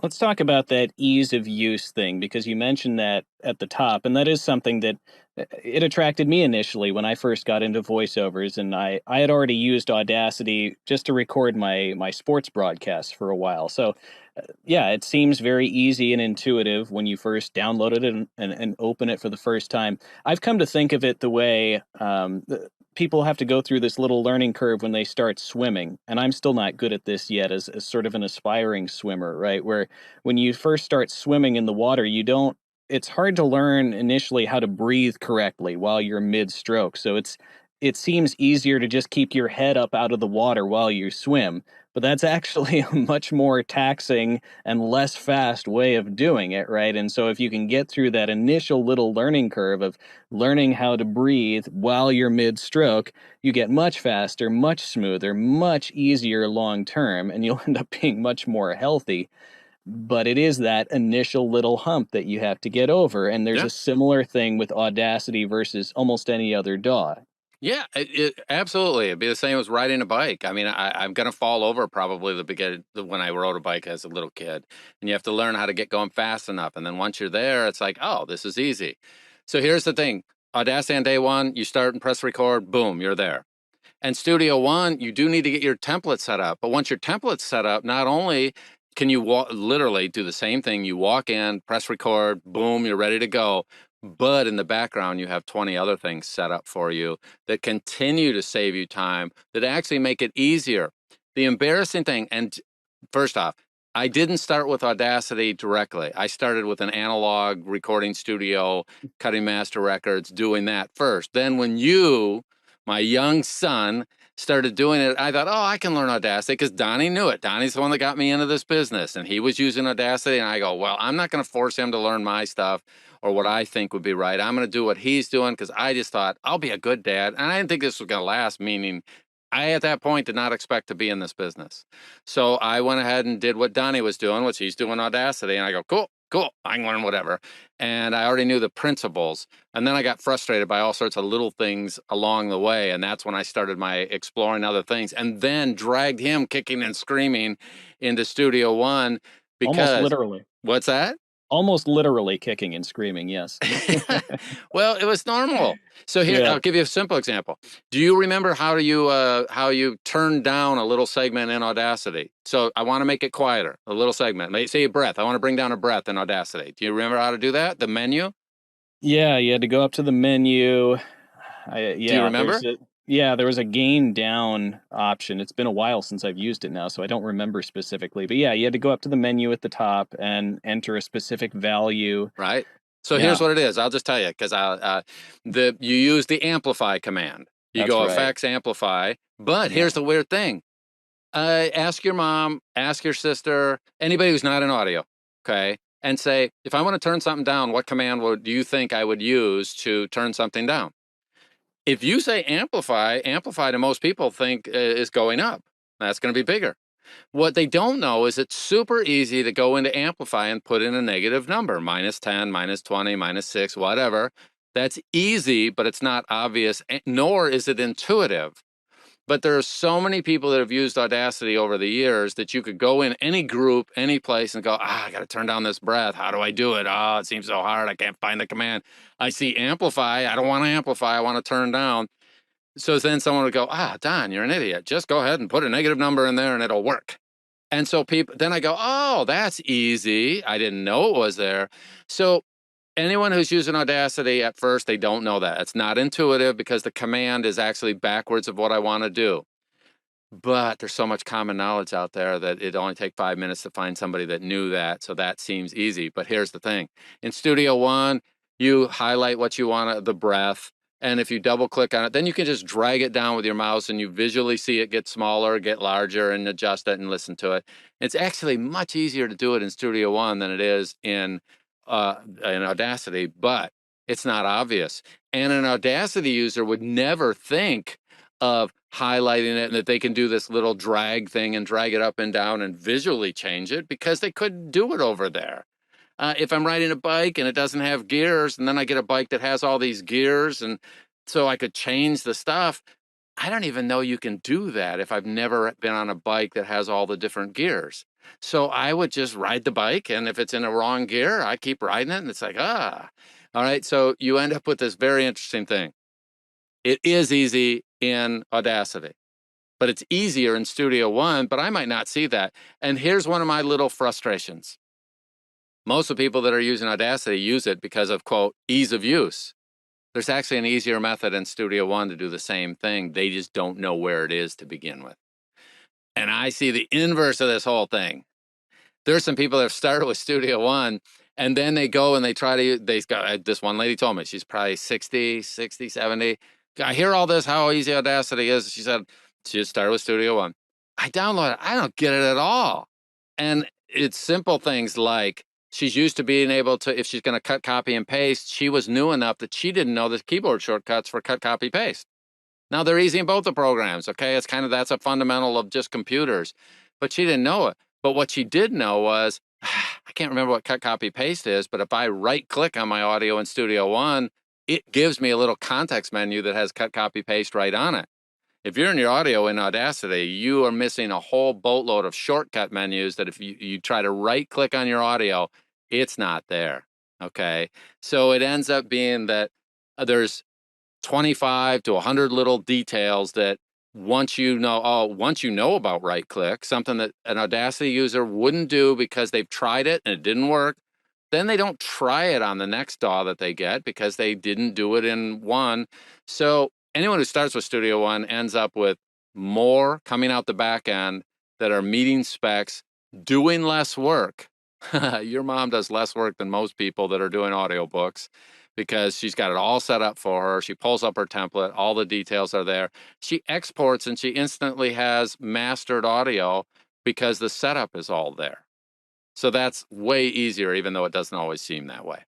Let's talk about that ease of use thing because you mentioned that at the top, and that is something that it attracted me initially when I first got into voiceovers, and I had already used Audacity just to record my sports broadcasts for a while. So, yeah, it seems very easy and intuitive when you first download it and open it for the first time. I've come to think of it the way people have to go through this little learning curve when they start swimming, and I'm still not good at this yet as sort of an aspiring swimmer, right? Where when you first start swimming in the water, you don't it's hard to learn initially how to breathe correctly while you're mid stroke. So it seems easier to just keep your head up out of the water while you swim, but that's actually a much more taxing and less fast way of doing it, right? And so if you can get through that initial little learning curve of learning how to breathe while you're mid stroke, you get much faster, much smoother, much easier long term, and you'll end up being much more healthy. But it is that initial little hump that you have to get over. And there's Yeah. a similar thing with Audacity versus almost any other DAW. Yeah, absolutely. It'd be the same as riding a bike. I mean, I'm going to fall over probably when I rode a bike as a little kid. And you have to learn how to get going fast enough. And then once you're there, it's like, oh, this is easy. So here's the thing. Audacity on day one, you start and press record, boom, you're there. And Studio One, you do need to get your template set up. But once your template's set up, not only can you literally do the same thing, you walk in, press record, boom, you're ready to go. But in the background, you have 20 other things set up for you that continue to save you time, that actually make it easier. The embarrassing thing, and first off, I didn't start with Audacity directly. I started with an analog recording studio, cutting master records, doing that first. Then when my young son, started doing it, I thought, oh, I can learn Audacity because Donnie knew it. Donnie's the one that got me into this business, and he was using Audacity. And I go, well, I'm not going to force him to learn my stuff or what I think would be right. I'm going to do what he's doing because I just thought I'll be a good dad. And I didn't think this was going to last, meaning I, at that point, did not expect to be in this business. So I went ahead and did what Donnie was doing, which he's doing Audacity. And I go, cool, cool, I can learn whatever. And I already knew the principles. And then I got frustrated by all sorts of little things along the way. And that's when I started my exploring other things and then dragged him kicking and screaming into Studio One Almost because literally. what's that? Almost literally kicking and screaming, yes. Well, it was normal. So here, Yeah. I'll give you a simple example. Do you remember how you turn down a little segment in Audacity? So I want to make it quieter, a little segment. Say a breath. I want to bring down a breath in Audacity. Do you remember how to do that? The menu? Yeah, you had to go up to the menu. Do you Yeah, remember? there was a gain down option. It's been a while since I've used it now, so I don't remember specifically. But yeah, you had to go up to the menu at the top and enter a specific value. Right. So here's Yeah, what it is. I'll just tell you because you use the amplify command. You that's go right. effects amplify. But Yeah. here's the weird thing. Ask your mom, ask your sister, anybody who's not in audio, okay, and say, if I want to turn something down, what command do you think I would use to turn something down? If you say amplify, amplify to most people think is going up. That's going to be bigger. What they don't know is it's super easy to go into amplify and put in a negative number, -10, -20, -6, whatever. That's easy, but it's not obvious, nor is it intuitive. But there are so many people that have used Audacity over the years that you could go in any group, any place and go, I got to turn down this breath. How do I do it? Oh, it seems so hard. I can't find the command. I see amplify. I don't want to amplify. I want to turn down. So then someone would go, Don, you're an idiot. Just go ahead and put a negative number in there and it'll work. And so then I go, oh, that's easy. I didn't know it was there. So anyone who's using Audacity at first, they don't know that. It's not intuitive because the command is actually backwards of what I want to do. But there's so much common knowledge out there that it only take 5 minutes to find somebody that knew that. So that seems easy. But here's the thing. In Studio One, you highlight what you want, the breath. And if you double click on it, then you can just drag it down with your mouse and you visually see it get smaller, get larger, and adjust it and listen to it. It's actually much easier to do it in Studio One than it is in Audacity, but it's not obvious. And an Audacity user would never think of highlighting it and that they can do this little drag thing and drag it up and down and visually change it because they couldn't do it over there. If I'm riding a bike and it doesn't have gears, and then I get a bike that has all these gears, and so I could change the stuff, I don't even know you can do that if I've never been on a bike that has all the different gears. So I would just ride the bike, and if it's in a wrong gear, I keep riding it, and it's like, ah. All right, so you end up with this very interesting thing. It is easy in Audacity, but it's easier in Studio One, but I might not see that. And here's one of my little frustrations. Most of the people that are using Audacity use it because of, quote, ease of use. There's actually an easier method in Studio One to do the same thing. They just don't know where it is to begin with. And I see the inverse of this whole thing. There's some people that have started with Studio One, and then they go and they try to, they got, this one lady told me, she's probably 60, 70. I hear all this, how easy Audacity is. She said, she just started with Studio One. I download it. I don't get it at all. And it's simple things like she's used to being able to, if she's going to cut, copy, and paste, she was new enough that she didn't know the keyboard shortcuts for cut, copy, paste. Now they're easy in both the programs, okay? It's kind of, that's a fundamental of just computers, but she didn't know it. But what she did know was, I can't remember what cut, copy, paste is, but if I right click on my audio in Studio One, it gives me a little context menu that has cut, copy, paste right on it. If you're in your audio in Audacity, you are missing a whole boatload of shortcut menus that if you try to right click on your audio, it's not there, okay? So it ends up being that there's 25 to 100 little details that once you know about right click, something that an Audacity user wouldn't do because they've tried it and it didn't work, then they don't try it on the next DAW that they get because they didn't do it in one. So anyone who starts with Studio One ends up with more coming out the back end that are meeting specs, doing less work. Your mom does less work than most people that are doing audiobooks because she's got it all set up for her. She pulls up her template, all the details are there. She exports and she instantly has mastered audio because the setup is all there. So that's way easier, even though it doesn't always seem that way.